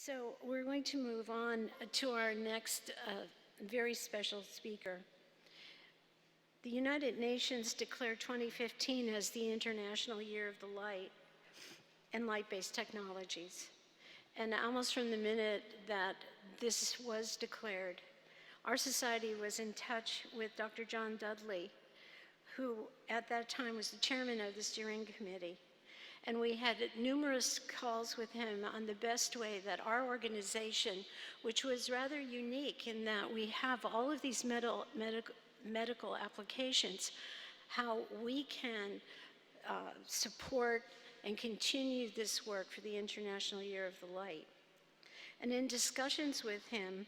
So we're going to move on to our next very special speaker. The United Nations declared 2015 as the International Year of the Light and Light-Based Technologies. And almost from the minute that this was declared, our society was in touch with Dr. John Dudley, who at that time was the chairman of the steering committee. And we had numerous calls with him on the best way that our organization, which was rather unique in that we have all of these medical applications, how we can support and continue this work for the International Year of the Light. And in discussions with him,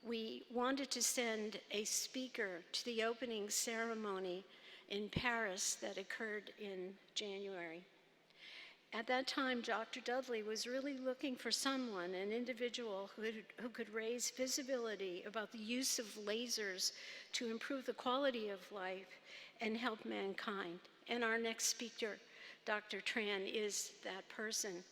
we wanted to send a speaker to the opening ceremony in Paris that occurred in January. At that time, Dr. Dudley was really looking for someone, an individual who could raise visibility about the use of lasers to improve the quality of life and help mankind. And our next speaker, Dr. Tran, is that person.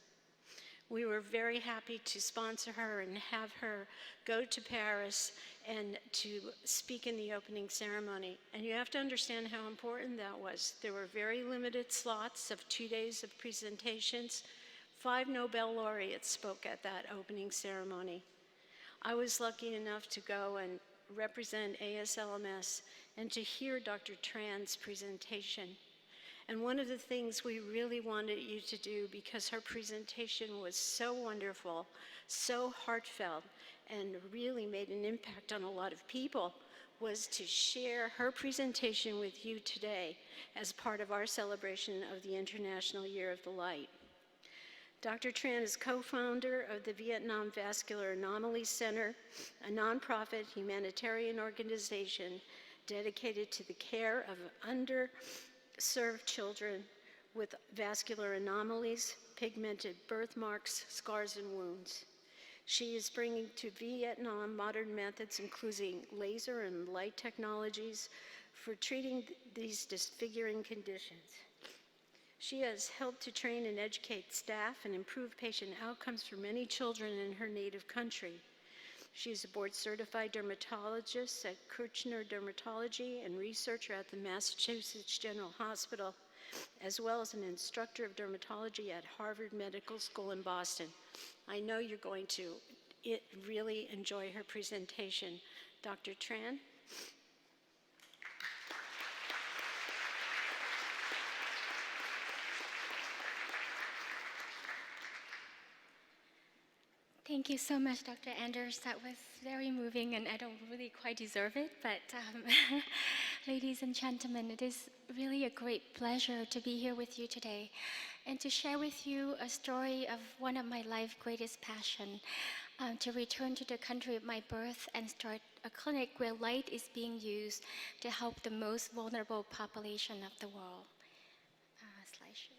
We were very happy to sponsor her and have her go to Paris and to speak in the opening ceremony. And you have to understand how important that was. There were very limited slots of 2 days of presentations. 5 Nobel laureates spoke at that opening ceremony. I was lucky enough to go and represent ASLMS and to hear Dr. Tran's presentation. And one of the things we really wanted you to do, because her presentation was so wonderful, so heartfelt, and really made an impact on a lot of people, was to share her presentation with you today as part of our celebration of the International Year of the Light. Dr. Tran is co-founder of the Vietnam Vascular Anomalies Center, a nonprofit humanitarian organization dedicated to the care of underserved children with vascular anomalies, pigmented birthmarks, scars, and wounds. She is bringing to Vietnam modern methods, including laser and light technologies, for treating these disfiguring conditions. She has helped to train and educate staff and improve patient outcomes for many children in her native country. She is a board-certified dermatologist at Kirchner Dermatology and researcher at the Massachusetts General Hospital, as well as an instructor of dermatology at Harvard Medical School in Boston. I know you're going to really enjoy her presentation. Dr. Tran? Thank you so much, Dr. Anders. That was very moving, and I don't really quite deserve it, but ladies and gentlemen, it is really a great pleasure to be here with you today and to share with you a story of one of my life's greatest passion, to return to the country of my birth and start a clinic where light is being used to help the most vulnerable population of the world. Slideshows.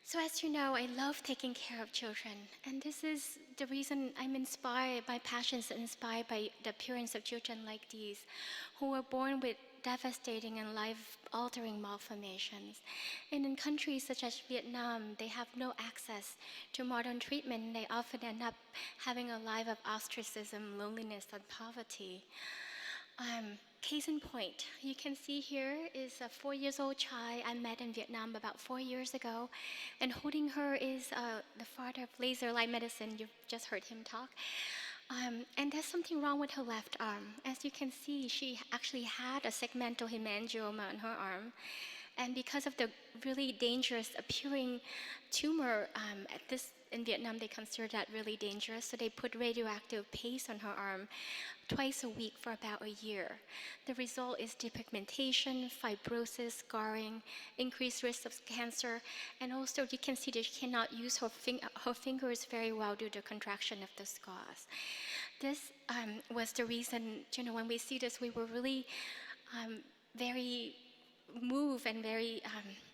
So as you know, I love taking care of children, and this is the reason I'm inspired, my passions are inspired by the appearance of children like these, who were born with devastating and life-altering malformations. And in countries such as Vietnam, they have no access to modern treatment. They often end up having a life of ostracism, loneliness, and poverty. Case in point, you can see here is a 4-year-old child I met in Vietnam about 4 years ago, and holding her is the father of laser light medicine. You've just heard him talk. And there's something wrong with her left arm. As you can see, she actually had a segmental hemangioma on her arm. And because of the really dangerous appearing tumor, in Vietnam, they consider that really dangerous, so they put radioactive paste on her arm twice a week for about a year. The result is depigmentation, fibrosis, scarring, increased risk of cancer, and also you can see that she cannot use her fingers very well due to contraction of the scars. This was the reason, when we see this, we were really very moved and very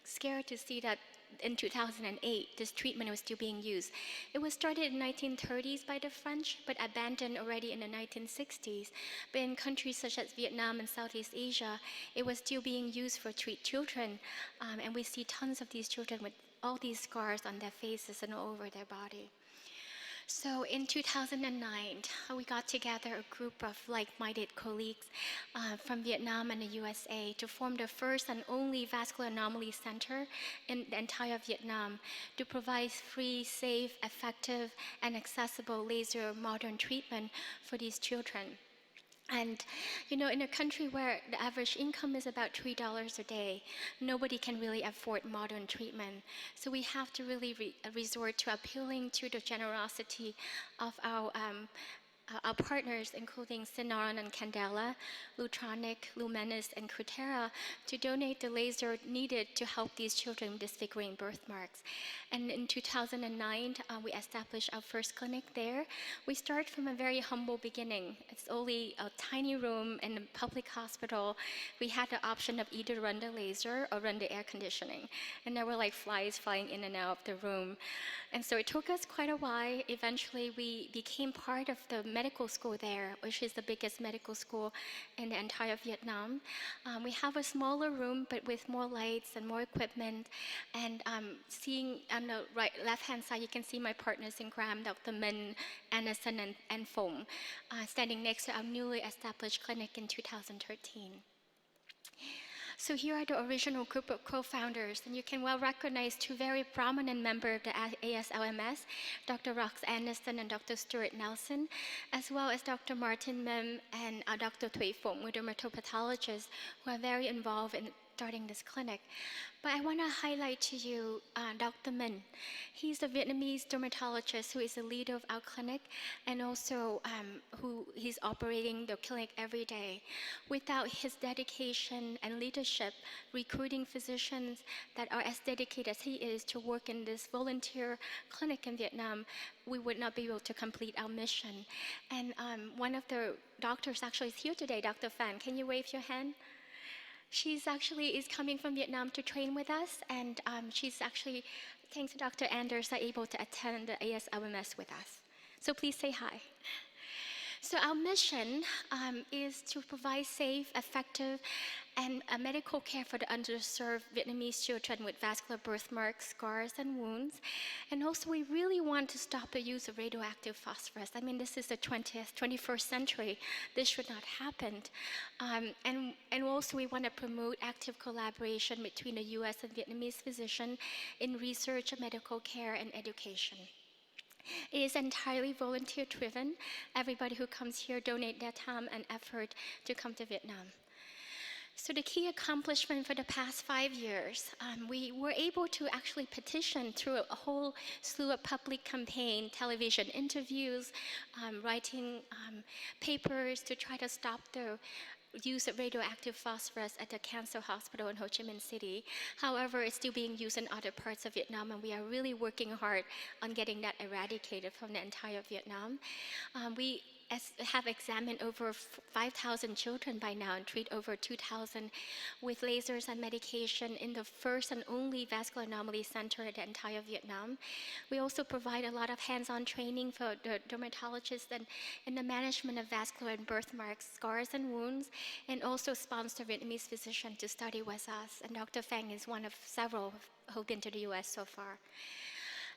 scared to see that in 2008, this treatment was still being used. It was started in the 1930s by the French, but abandoned already in the 1960s. But in countries such as Vietnam and Southeast Asia, it was still being used for treat children. And we see tons of these children with all these scars on their faces and all over their body. So in 2009, we got together a group of like-minded colleagues from Vietnam and the USA to form the first and only Vascular Anomalies Center in the entire Vietnam to provide free, safe, effective, and accessible laser modern treatment for these children. And in a country where the average income is about $3 a day, nobody can really afford modern treatment. So we have to really resort to appealing to the generosity of our partners, including Synaron and Candela, Lutronic, Lumenis, and Cutera, to donate the laser needed to help these children with disfiguring birthmarks. And in 2009, we established our first clinic there. We start from a very humble beginning. It's only a tiny room in a public hospital. We had the option of either run the laser or run the air conditioning. And there were like flies flying in and out of the room. And so it took us quite a while. Eventually, we became part of the medical school there, which is the biggest medical school in the entire Vietnam. We have a smaller room, but with more lights and more equipment. And seeing on the left-hand side, you can see my partners in crime, Dr. Min, Anderson, and Phong, standing next to our newly established clinic in 2013. So here are the original group of co-founders, and you can well recognize two very prominent members of the ASLMS, Dr. Rox Anderson and Dr. Stuart Nelson, as well as Dr. Martin Mem and Dr. Thuy Phong, who are dermatopathologists who are very involved in starting this clinic. But I want to highlight to you Dr. Min. He's the Vietnamese dermatologist who is the leader of our clinic, and also who he's operating the clinic every day. Without his dedication and leadership, recruiting physicians that are as dedicated as he is to work in this volunteer clinic in Vietnam, we would not be able to complete our mission. And one of the doctors actually is here today, Dr. Phan. Can you wave your hand? She's actually is coming from Vietnam to train with us, and she's actually, thanks to Dr. Anders, are able to attend the ASLMS with us. So please say hi. So our mission is to provide safe, effective, and medical care for the underserved Vietnamese children with vascular birthmarks, scars, and wounds. And also, we really want to stop the use of radioactive phosphorus. I mean, this is the 21st century. This should not happen. And also, we want to promote active collaboration between the US and Vietnamese physicians in research, medical care, and education. It is entirely volunteer-driven. Everybody who comes here donate their time and effort to come to Vietnam. So the key accomplishment for the past 5 years, we were able to actually petition through a whole slew of public campaign, television interviews, writing papers to try to stop the use of radioactive phosphorus at the cancer hospital in Ho Chi Minh City. However, it's still being used in other parts of Vietnam, and we are really working hard on getting that eradicated from the entire Vietnam. We have examined over 5,000 children by now and treat over 2,000 with lasers and medication in the first and only Vascular Anomalies Center in the entire Vietnam. We also provide a lot of hands-on training for the dermatologists and in the management of vascular and birthmarks, scars and wounds, and also sponsor Vietnamese physicians to study with us. And Dr. Phang is one of several who've been to the US so far.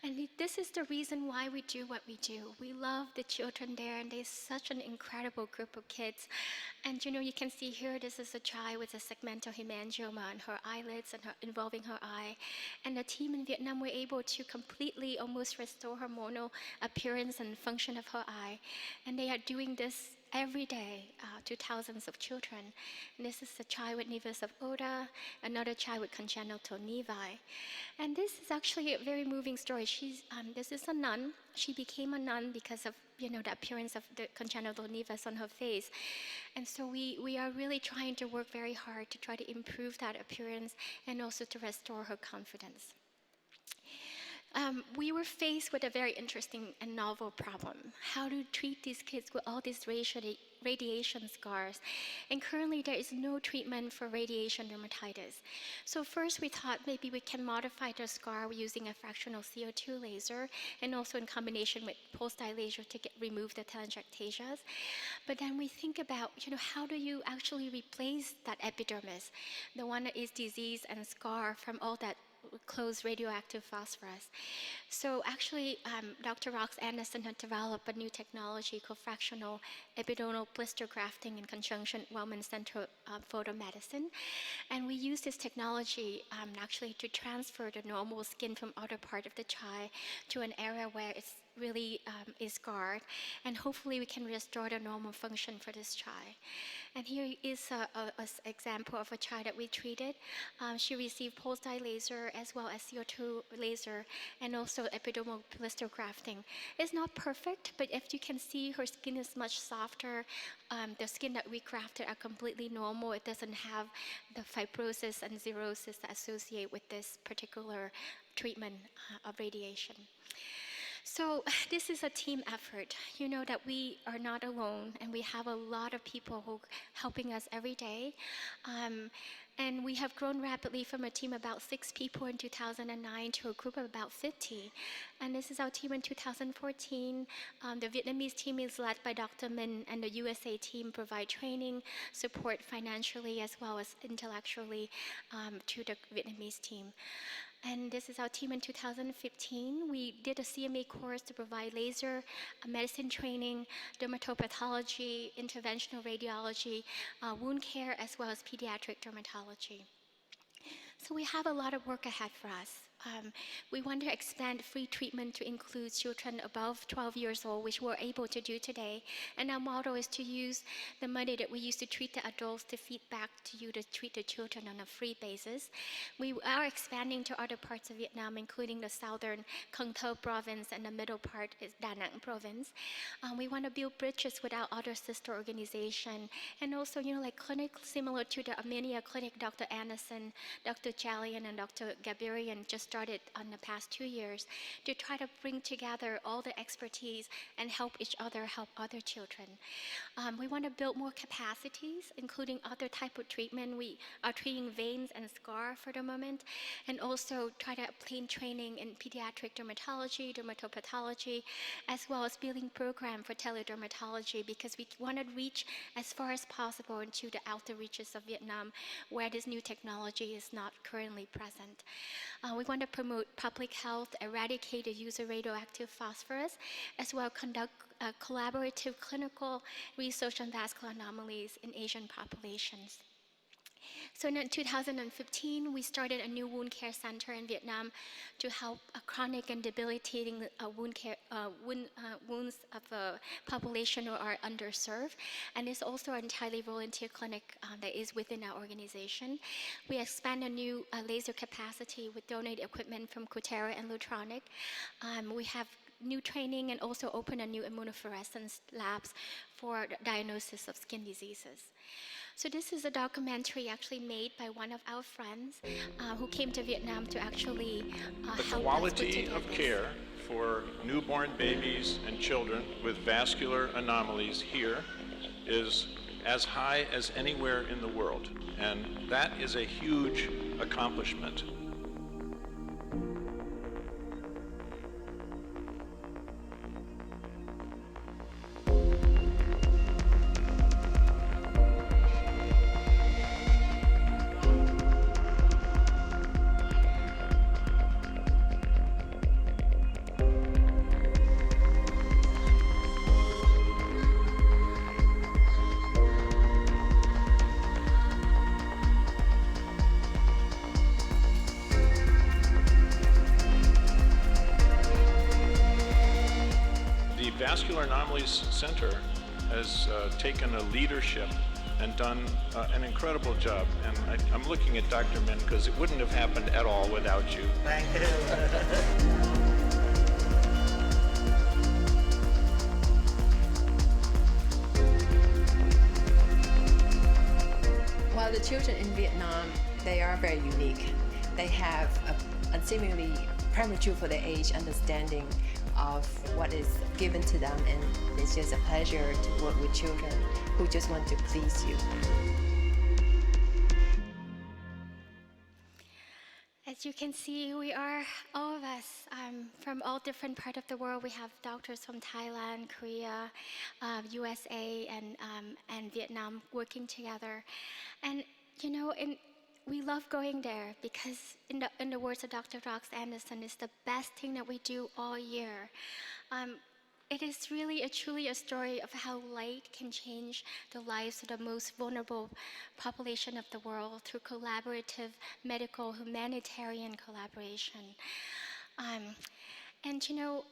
And this is the reason why we do what we do. We love the children there, and they're such an incredible group of kids. And you can see here, this is a child with a segmental hemangioma on her eyelids and involving her eye. And the team in Vietnam were able to completely almost restore hormonal appearance and function of her eye. And they are doing this every day to thousands of children. And this is a child with nevus of Oda, another child with congenital nevi. And this is actually a very moving story. This is a nun. She became a nun because of the appearance of the congenital nevus on her face. And so we are really trying to work very hard to try to improve that appearance and also to restore her confidence. We were faced with a very interesting and novel problem: how to treat these kids with all these radiation scars. And currently there is no treatment for radiation dermatitis. So first we thought maybe we can modify the scar using a fractional CO2 laser and also in combination with pulse-dye laser to remove the telangiectasias. But then we think about, how do you actually replace that epidermis, the one that is diseased and scar from all that close radioactive phosphorus. So actually, Dr. Rox Anderson had developed a new technology called fractional epidermal blister grafting in conjunction with Wellman Center Photomedicine. And we use this technology actually to transfer the normal skin from other part of the child to an area where it's really is scarred, and hopefully we can restore the normal function for this child. And here is an example of a child that we treated. She received pulse-dye laser as well as CO2 laser and also epidermal blister grafting. It's not perfect, but if you can see, her skin is much softer. The skin that we grafted are completely normal. It doesn't have the fibrosis and xerosis that associate with this particular treatment of radiation. So this is a team effort. You know that we are not alone, and we have a lot of people who are helping us every day. And we have grown rapidly from a team of about 6 people in 2009 to a group of about 50. And this is our team in 2014. The Vietnamese team is led by Dr. Min, and the USA team provide training, support financially as well as intellectually to the Vietnamese team. And this is our team in 2015. We did a CMA course to provide laser medicine training, dermatopathology, interventional radiology, wound care, as well as pediatric dermatology. So we have a lot of work ahead for us. We want to expand free treatment to include children above 12 years old, which we're able to do today. And our model is to use the money that we use to treat the adults to feed back to you to treat the children on a free basis. We are expanding to other parts of Vietnam, including the southern Con Thơ province, and the middle part is Da Nang province. We want to build bridges with our other sister organization, and also, like clinics similar to the Armenia clinic, Dr. Anderson, Dr. Jalian, and Dr. Gabirian just started on the past 2 years to try to bring together all the expertise and help each other help other children. We want to build more capacities, including other type of treatment. We are treating veins and scar for the moment, and also try to obtain training in pediatric dermatology, dermatopathology, as well as building program for teledermatology, because we want to reach as far as possible into the outer reaches of Vietnam, where this new technology is not currently present. We want to promote public health, eradicate the use of radioactive phosphorus, as well as conduct collaborative clinical research on vascular anomalies in Asian populations. So in 2015, we started a new wound care center in Vietnam to help chronic and debilitating wounds of a population who are underserved. And it's also an entirely volunteer clinic that is within our organization. We expand a new laser capacity with donated equipment from Cutera and Lutronic. We have new training and also open a new immunofluorescence labs for the diagnosis of skin diseases. So this is a documentary actually made by one of our friends who came to Vietnam to actually help us put together. The quality of care for newborn babies and children with vascular anomalies here is as high as anywhere in the world, and that is a huge accomplishment. The Vascular Anomalies Center has taken a leadership and done an incredible job. And I'm looking at Dr. Min because it wouldn't have happened at all without you. Thank you. Well, the children in Vietnam, they are very unique. They have a seemingly premature for their age understanding of what is given to them, and it's just a pleasure to work with children who just want to please you. As you can see, we are, all of us, from all different parts of the world. We have doctors from Thailand, Korea, USA, and Vietnam working together. And we love going there because, in the words of Dr. Rox Anderson, it's the best thing that we do all year. It is really truly a story of how light can change the lives of the most vulnerable population of the world through collaborative medical humanitarian collaboration. And you know,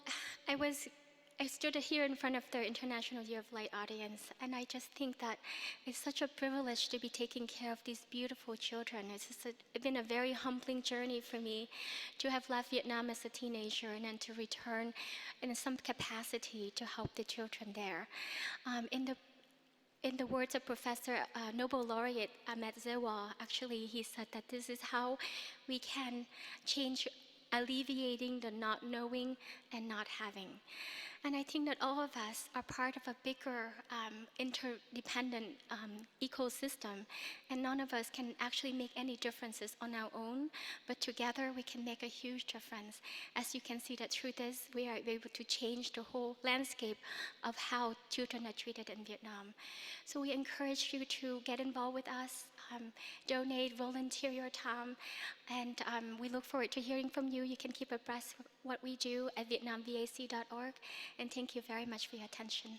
I stood here in front of the International Year of Light audience, and I just think that it's such a privilege to be taking care of these beautiful children. It's been a very humbling journey for me to have left Vietnam as a teenager and then to return in some capacity to help the children there. In the words of Professor Nobel laureate Ahmed Zewa, actually, he said that this is how we can change, alleviating the not knowing and not having. And I think that all of us are part of a bigger interdependent ecosystem, and none of us can actually make any differences on our own, but together we can make a huge difference. As you can see that through this, we are able to change the whole landscape of how children are treated in Vietnam. So we encourage you to get involved with us, donate, volunteer your time, and we look forward to hearing from you. You can keep abreast of what we do at vietnamvac.org, and thank you very much for your attention.